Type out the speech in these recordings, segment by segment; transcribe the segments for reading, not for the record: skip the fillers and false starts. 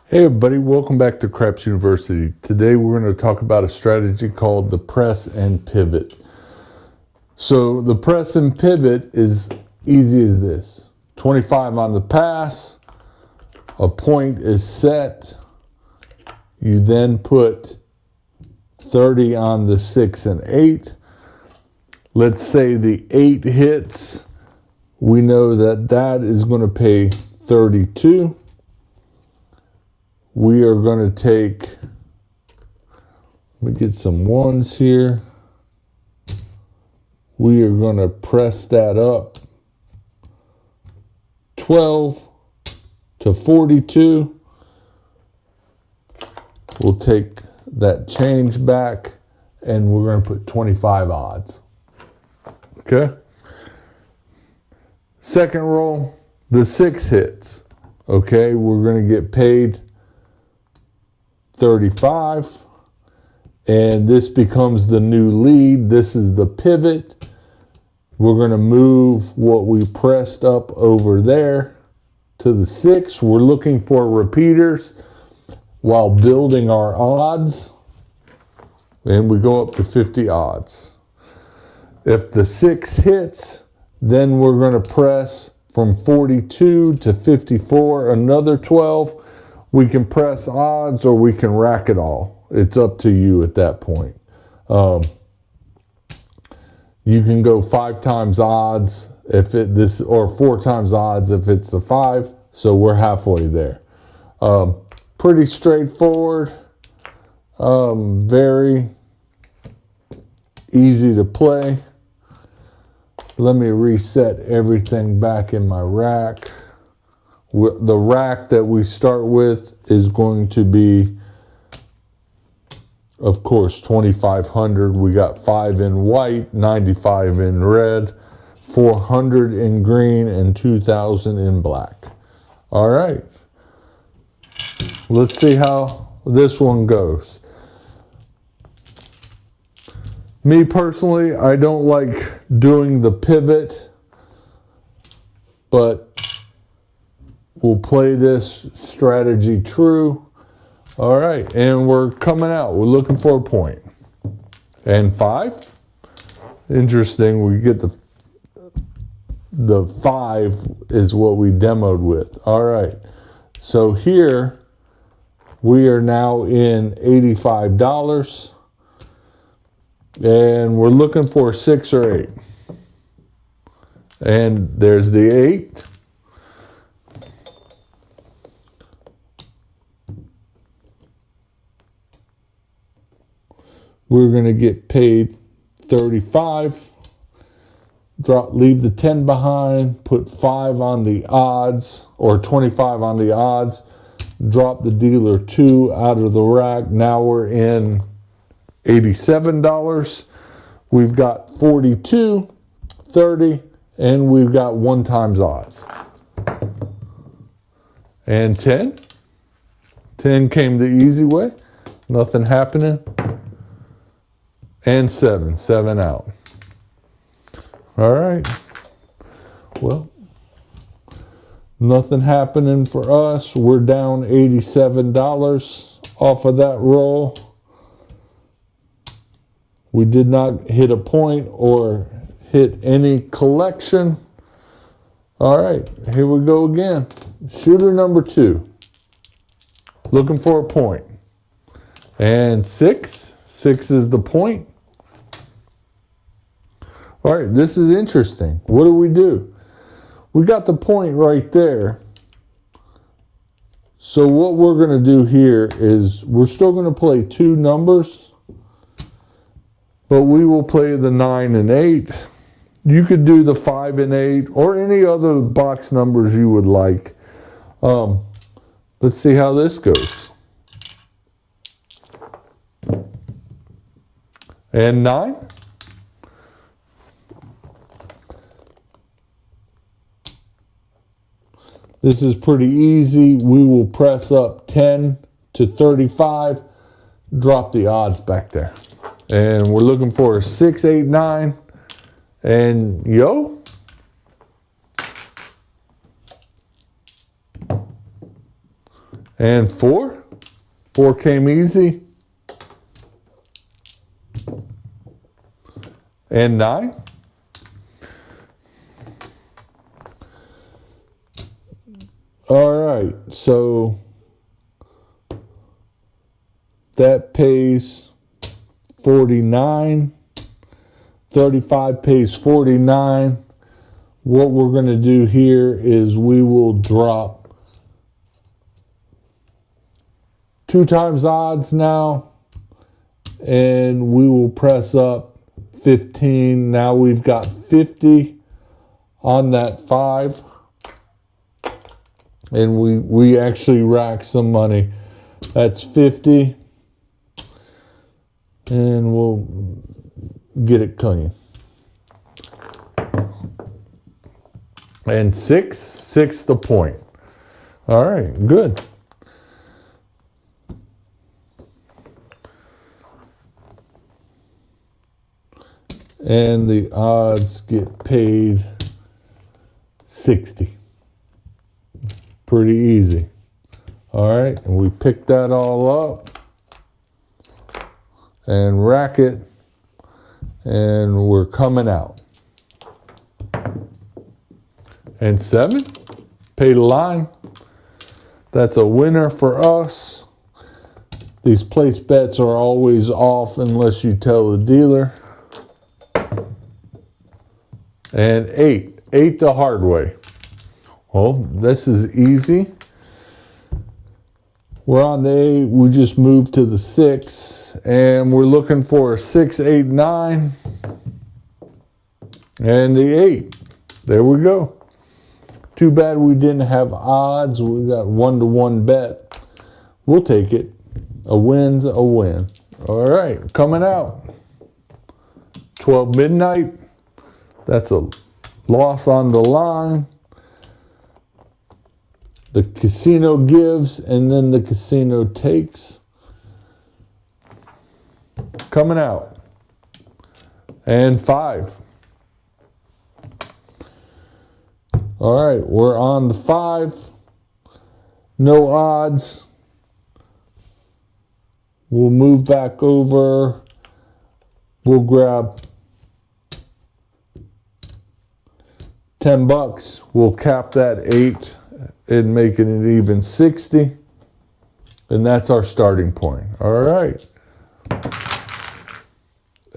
Hey everybody, welcome back to Craps University. Today we're going to talk about a strategy called the press and pivot. So the press and pivot is easy as this. 25 on the pass, a point is set, you then put 30 on the 6 and 8. Let's say the 8 hits, we know that that is going to pay 32. We are going to take, let me get some ones here. We are going to press that up 12 to 42. We'll take that change back and we're going to put 25 odds. Okay. Second roll, the 6 hits. Okay, we're going to get paid 35, and this becomes the new lead. This is the pivot. We're going to move what we pressed up over there to the 6. We're looking for repeaters while building our odds, and we go up to 50 odds. If the 6 hits, then we're going to press from 42 to 54, another 12. We can press odds or we can rack it all. It's up to you at that point. You can go 5 times odds if or 4 times odds if it's the 5. So we're halfway there. Pretty straightforward. Very easy to play. Let me reset everything back in my rack. The rack that we start with is going to be, of course, 2,500. We got 5 in white, 95 in red, 400 in green, and 2,000 in black. All right. Let's see how this one goes. Me personally, I don't like doing the pivot, but we'll play this strategy true. All right, and we're coming out. We're looking for a point. And 5. Interesting, we get the 5 is what we demoed with. All right, so here we are now in $85. And we're looking for 6 or 8. And there's the 8. We're going to get paid 35. Leave the 10 behind, put 5 on the odds, or 25 on the odds. Drop the dealer 2 out of the rack. Now we're in $87. We've got 42, 30, and we've got 1 times odds. And 10. 10 came the easy way. Nothing happening. And 7 out. All right. Well, nothing happening for us. We're down $87 off of that roll. We did not hit a point or hit any collection. All right, here we go again. Shooter number 2. Looking for a point. And 6. 6 is the point. All right, this is interesting. What do? We got the point right there. So what we're going to do here is we're still going to play 2 numbers, but we will play the 9 and 8. You could do the 5 and 8 or any other box numbers you would like. Let's see how this goes. And 9. This is pretty easy. We will press up 10 to 35, drop the odds back there. And we're looking for a 6, 8, 9. And yo. And 4. 4 came easy. And 9. All right, so that pays 49. 35 pays 49. What we're going to do here is we will drop 2 times odds now, and we will press up 15. Now we've got 50 on that 5, and we actually rack some money. That's 50, and we'll get it clean. And 6 the point. All right, good. And the odds get paid 60. Pretty easy. All right, and we pick that all up and rack it, and we're coming out. And 7, paid a line. That's a winner for us. These place bets are always off unless you tell the dealer. And 8 the hard way. Well, this is easy. We're on the 8, we just moved to the 6, and we're looking for 6, 8, 9, and the 8. There we go. Too bad we didn't have odds. We got 1-to-1 bet. We'll take it. A win's a win. All right, coming out. 12 midnight. That's a loss on the line. The casino gives, and then the casino takes. Coming out. And 5. All right, we're on the 5. No odds. We'll move back over. We'll grab $10. We'll cap that 8 and making it even 60. And that's our starting point. All right.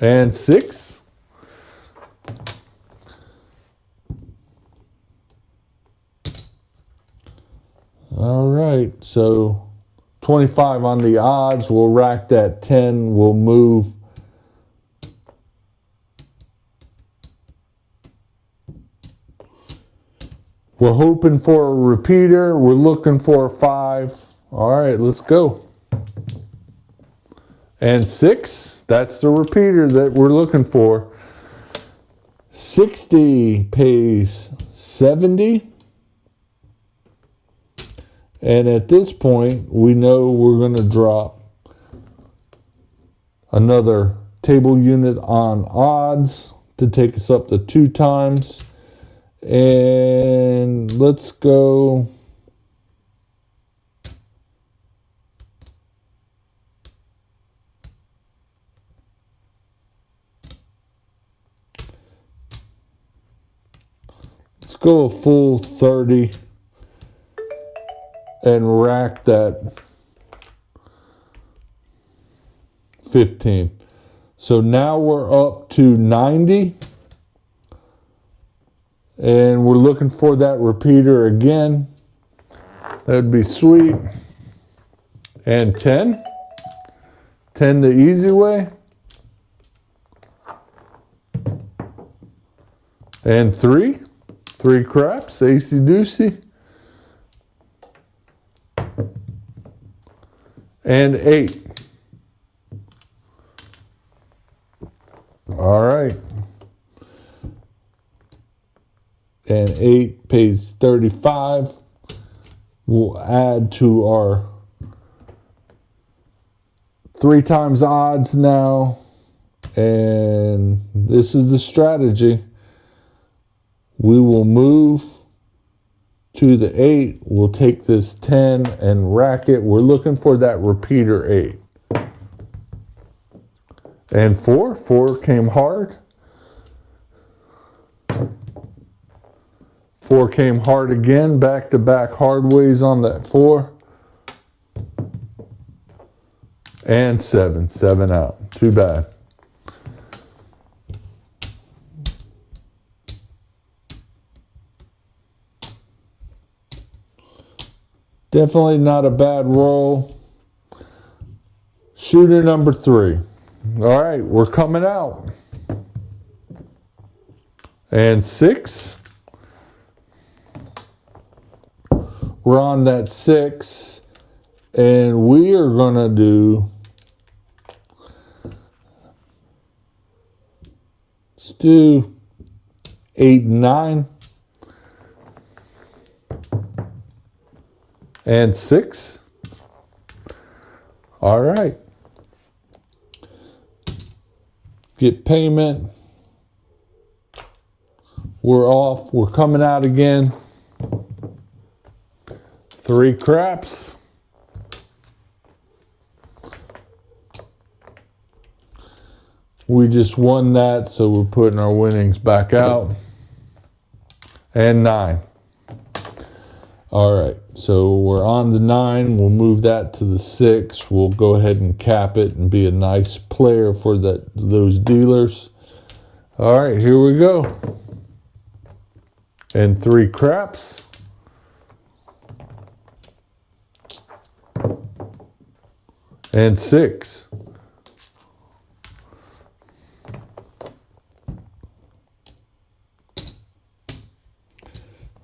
And 6. All right, so 25 on the odds. We'll rack that 10. We'll move. We're hoping for a repeater. We're looking for a 5. All right, let's go. And 6, that's the repeater that we're looking for. 60 pays 70. And at this point, we know we're going to drop another table unit on odds to take us up to 2 times. And let's go. Let's go a full 30. And rack that 15. So now we're up to 90. And we're looking for that repeater again. That would be sweet. And 10. 10 the easy way. And 3. 3 craps, acey deucey. And 8. All right. And 8 pays 35. We'll add to our 3 times odds now. And this is the strategy. We will move to the 8. We'll take this 10 and rack it. We're looking for that repeater 8. And 4. 4 came hard. 4 came hard again. Back-to-back hardways on that 4. And 7. 7 out. Too bad. Definitely not a bad roll. Shooter number 3. All right, we're coming out. And 6. We're on that 6. And we are going to do, let's do 8 and 9. And 6. All right. Get payment. We're off. We're coming out again. 3 craps. We just won that, so we're putting our winnings back out. And 9. All right, so we're on the 9. We'll move that to the 6. We'll go ahead and cap it and be a nice player for those dealers. All right, here we go. And 3 craps. And 6.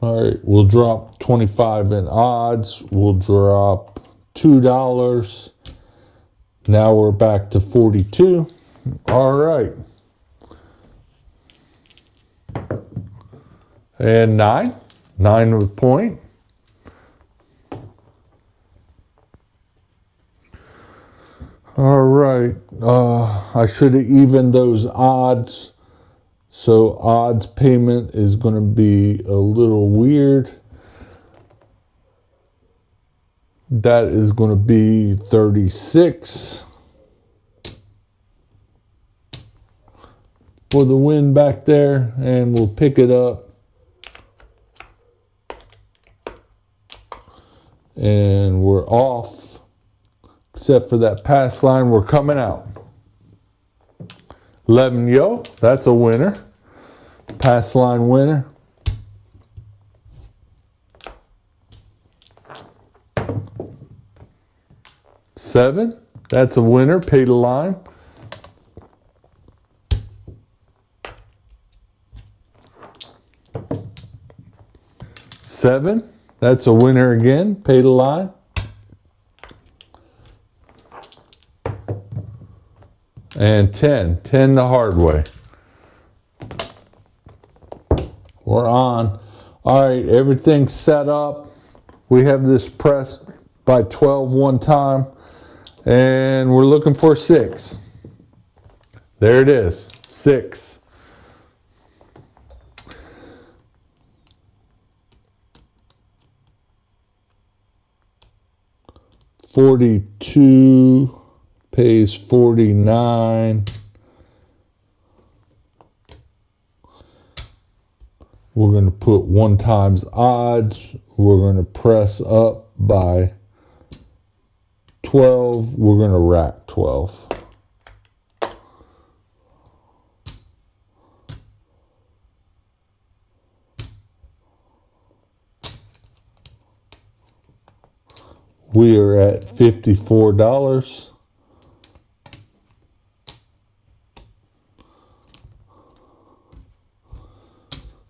All right, we'll drop 25 in odds. We'll drop $2. Now we're back to 42. All right. And 9. 9 with point. All right. I should have evened those odds. So odds payment is going to be a little weird. That is going to be 36 for the win back there, and we'll pick it up. And we're off, except for that pass line. We're coming out. 11 yo, that's a winner. Pass line winner. 7, that's a winner, pay to line. 7, that's a winner again, pay to line. And 10 the hard way. We're on. All right, everything's set up. We have this pressed by 12 one time, and we're looking for 6. There it is, 6. $42 pays 49. We're going to put 1 times odds. We're going to press up by 12. We're going to rack 12. We are at $54.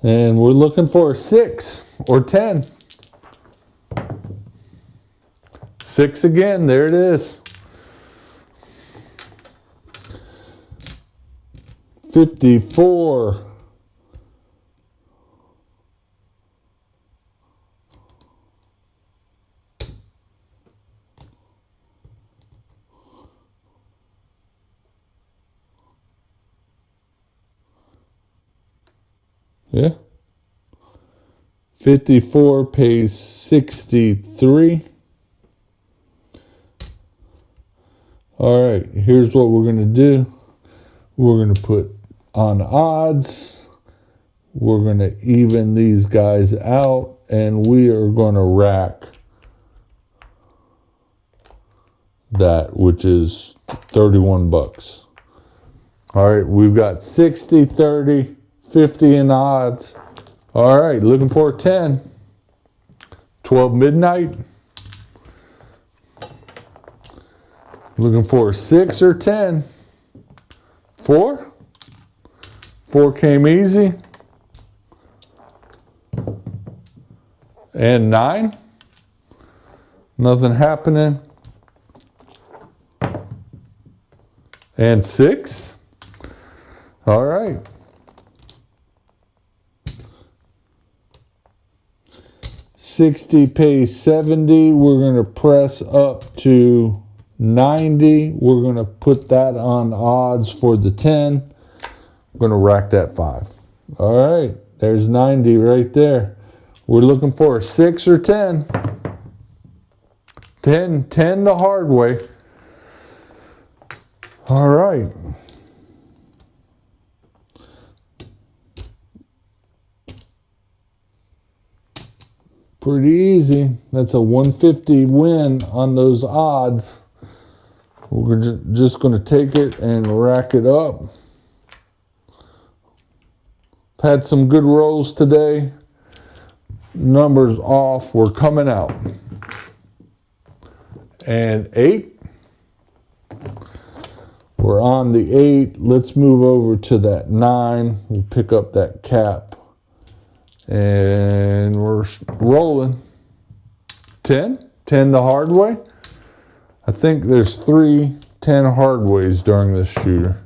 And we're looking for a 6 or 10. 6 again, there it is. 54. Yeah. 54 pays 63. All right, here's what we're going to do. We're going to put on odds. We're going to even these guys out, and we are going to rack that, which is 31 bucks. All right, we've got 60, 30, 50 in odds. All right, looking for a 10. 12 midnight. Looking for a 6 or 10. 4. 4 came easy. And 9. Nothing happening. And 6. All right. 60 pays 70. We're going to press up to 90. We're going to put that on odds for the 10. We're going to rack that 5. All right. There's 90 right there. We're looking for a 6 or 10. 10 the hard way. All right. Pretty easy. That's a 150 win on those odds. We're just going to take it and rack it up. Had some good rolls today. Numbers off. We're coming out. And 8. We're on the 8. Let's move over to that 9. We'll pick up that cap. And we're rolling. 10 the hard way. I think there's 3 10 hard ways during this shooter.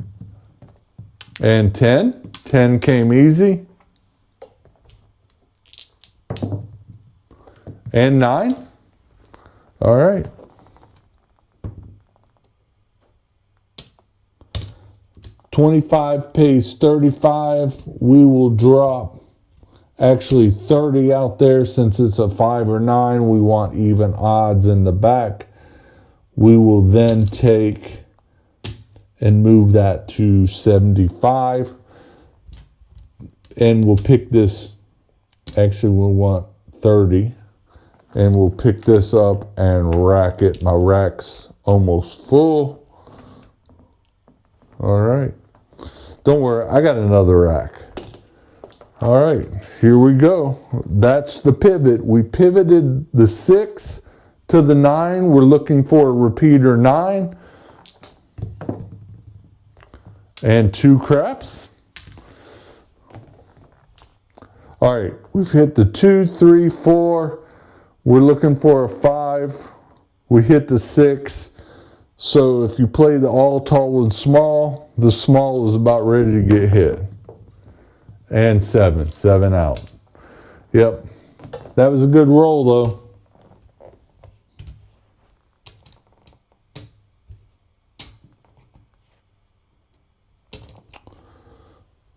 And 10 came easy. And 9. All right. 25 pays 35. We will drop actually 30 out there. Since it's a 5 or 9, we want even odds in the back. We will then take and move that to 75. And we'll pick this, actually we'll want 30. And we'll pick this up and rack it. My rack's almost full. All right. Don't worry, I got another rack. All right, here we go. That's the pivot. We pivoted the 6 to the 9. We're looking for a repeater 9. And 2 craps. All right, we've hit the 2, 3, 4. We're looking for a 5. We hit the 6. So if you play the all, tall, and small, the small is about ready to get hit. And 7 out. Yep, that was a good roll though.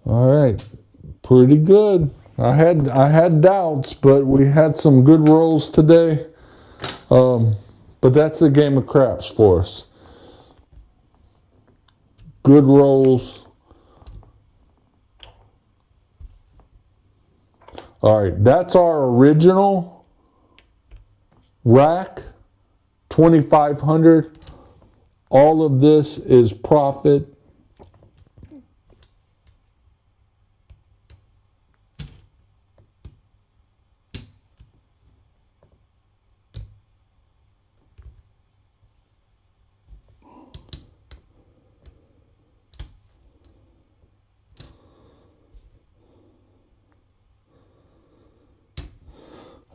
All right, pretty good. I had doubts, but we had some good rolls today. But that's a game of craps for us. Good rolls. All right, that's our original rack, 2,500. All of this is profit.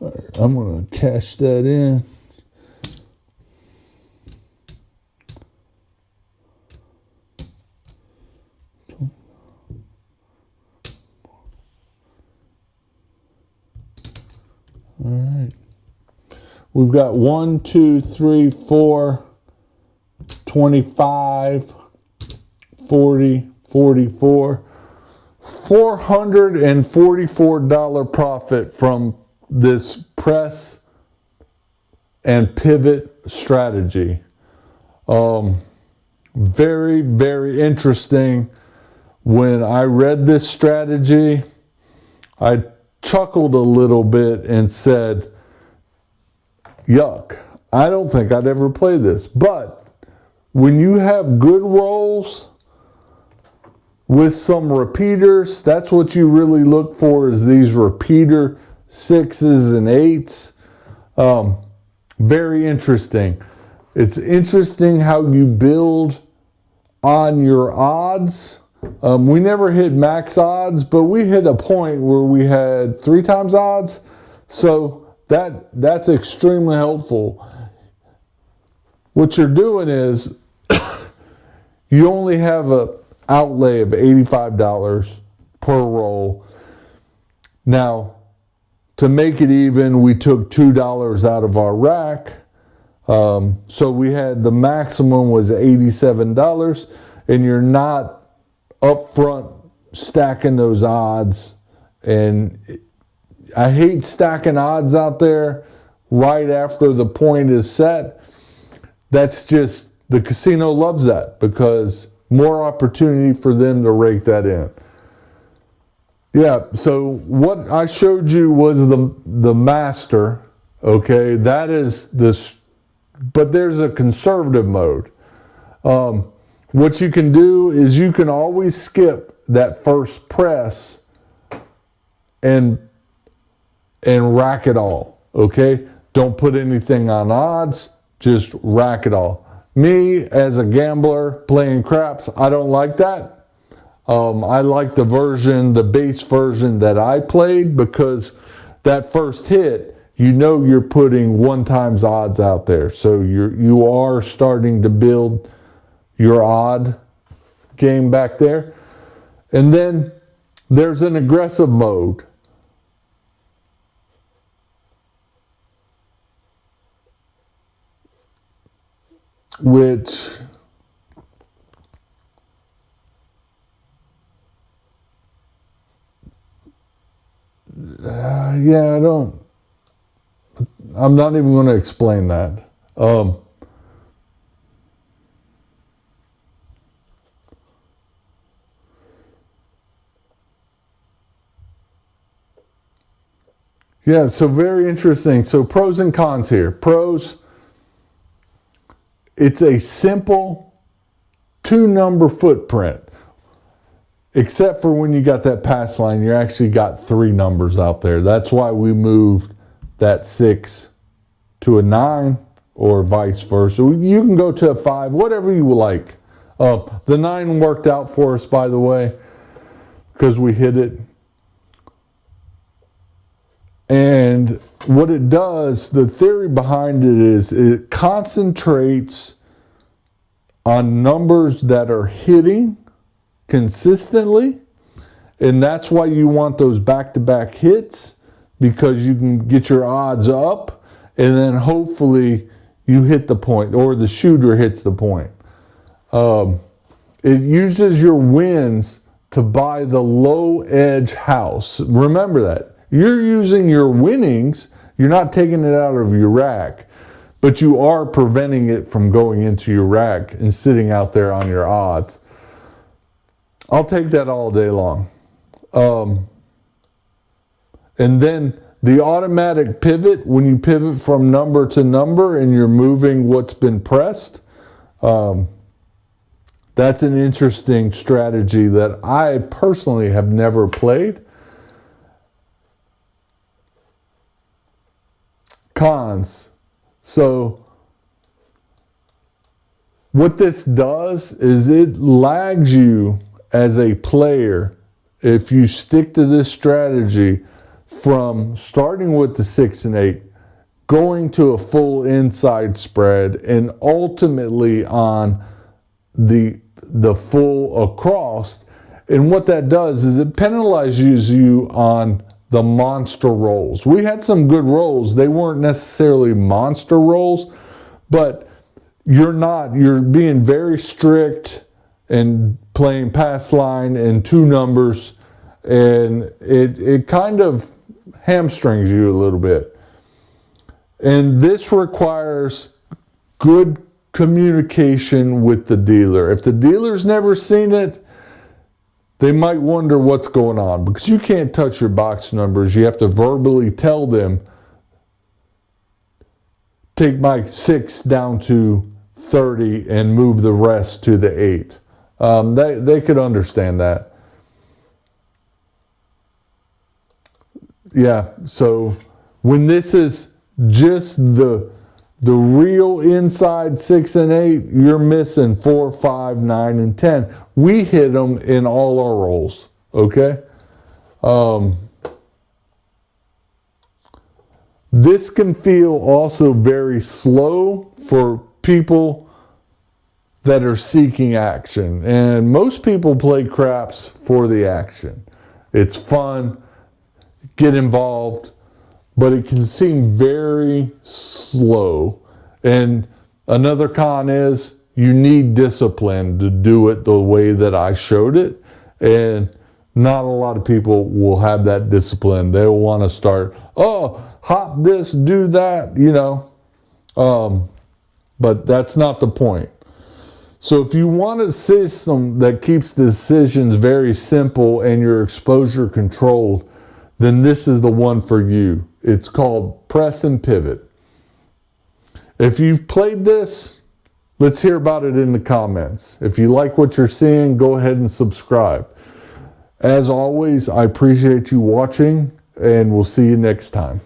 All right, I'm going to cash that in. All right. We've got 1, 2, 3, 4, 25, 40, 44. $444 profit from this press and pivot strategy. Very, very interesting. When I read this strategy, I chuckled a little bit and said, yuck, I don't think I'd ever play this. But when you have good rolls with some repeaters, that's what you really look for, is these repeater 6s and 8s. Very interesting. It's interesting how you build on your odds. We never hit max odds, but we hit a point where we had 3 times odds. So that's extremely helpful. What you're doing is you only have an outlay of $85 per roll. Now, to make it even, we took $2 out of our rack. So we had, the maximum was $87, and you're not up front stacking those odds. And I hate stacking odds out there right after the point is set. That's just, the casino loves that, because more opportunity for them to rake that in. Yeah, so what I showed you was the master, okay? That is this, but there's a conservative mode. What you can do is you can always skip that first press and rack it all, okay? Don't put anything on odds, just rack it all. Me, as a gambler playing craps, I don't like that. I like the base version that I played, because that first hit, you know you're putting 1 times odds out there. So you are starting to build your odd game back there. And then there's an aggressive mode. Which I'm not even going to explain that. Yeah, so very interesting. So pros and cons here. Pros, it's a simple 2-number footprint. Except for when you got that pass line, you actually got 3 numbers out there. That's why we moved that 6 to a 9, or vice versa. You can go to a 5, whatever you like. The 9 worked out for us, by the way, because we hit it. And what it does, the theory behind it is it concentrates on numbers that are hitting consistently, and that's why you want those back-to-back hits, because you can get your odds up, and then hopefully you hit the point, or the shooter hits the point. It uses your wins to buy the low edge house. Remember that. You're using your winnings, you're not taking it out of your rack, but you are preventing it from going into your rack and sitting out there on your odds. I'll take that all day long. And then the automatic pivot, when you pivot from number to number and you're moving what's been pressed, that's an interesting strategy that I personally have never played. Cons. So what this does is it lags you as a player if you stick to this strategy from starting with the 6 and 8, going to a full inside spread, and ultimately on the full across. And what that does is it penalizes you on the monster rolls. We had some good rolls. They weren't necessarily monster rolls, but you're being very strict and playing pass line and 2 numbers, and it kind of hamstrings you a little bit. And this requires good communication with the dealer. If the dealer's never seen it, they might wonder what's going on, because you can't touch your box numbers. You have to verbally tell them, take my 6 down to 30 and move the rest to the 8. They could understand that. Yeah, so when this is just the real inside 6 and 8, you're missing 4, 5, 9, and 10. We hit them in all our rolls, okay? This can feel also very slow for people that are seeking action. And most people play craps for the action. It's fun, get involved, but it can seem very slow. And another con is you need discipline to do it the way that I showed it. And not a lot of people will have that discipline. They'll want to start, oh, hop this, do that, you know. But that's not the point. So if you want a system that keeps decisions very simple and your exposure controlled, then this is the one for you. It's called Press and Pivot. If you've played this, let's hear about it in the comments. If you like what you're seeing, go ahead and subscribe. As always, I appreciate you watching, and we'll see you next time.